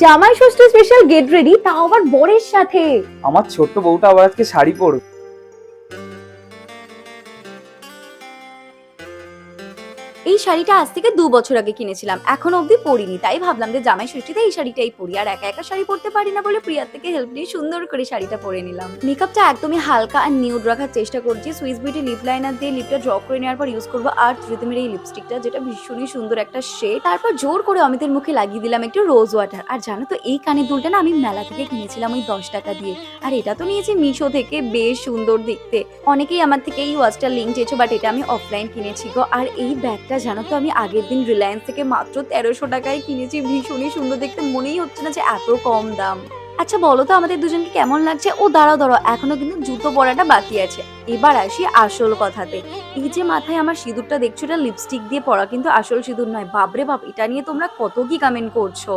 জামাই ষষ্ঠী special get ready, তাও আবার বরের সাথে। আমার ছোট্ট বউটা আবার আজকে শাড়ি পরবে। এই শাড়িটা আজ থেকে 2 বছর আগে কিনেছিলাম, এখনো অবধি পরিনি। তাই ভাবলাম যে জামাই ষষ্ঠীতে এই শাড়িটাই পরি। আর একা একা শাড়ি পরতে পারি না বলে প্রিয়ার থেকে হেল্প নিয়ে সুন্দর করে শাড়িটা পরে নিলাম। মেকআপটা একদমই হালকা আর নিউড রাখার চেষ্টা করছি। সুইস বিউটি লিপ লাইনার দিয়ে লিপটা ড্র করে নেওয়ার পর ইউজ করবো আর্থ রিদমের এই লিপস্টিকটা, যেটা ভীষণই সুন্দর একটা শেড। তারপর জোর করে অমিতের মুখে লাগিয়ে দিলাম একটু রোজ ওয়াটার। আর জানো তো, এই কানের দুলটা না আমি মেলা থেকে কিনেছিলাম ওই 10 টাকা দিয়ে। আর এটা তো নিয়েছি মিশো থেকে, বেশ সুন্দর দেখতে। অনেকেই আমার থেকে এই ওয়াচটার লিঙ্ক চেয়েছো, বাট এটা আমি অফলাইন কিনেছি গো। আর এই ব্যাগটা জানো তো, আমি আগের দিন রিলায়েন্স থেকে মাত্র 1300 টাকায় কিনেছি। ভীষণই সুন্দর দেখতে, মনেই হচ্ছে না যে এত কম দাম। আচ্ছা বলো তো আমাদের দুজনকে কেমন লাগছে? ও দাঁড়াও দাঁড়াও, এখনো কিন্তু জুতো পরাটা বাকি আছে। এবার আসি আসল কথাতে। এই যে মাথায় আমার সিঁদুরটা দেখছো, এটা লিপস্টিক দিয়ে পরা, কিন্তু আসল সিঁদুর নয়। বাপরে বাপ, এটা নিয়ে তোমরা কত কি কমেন্ট করছো।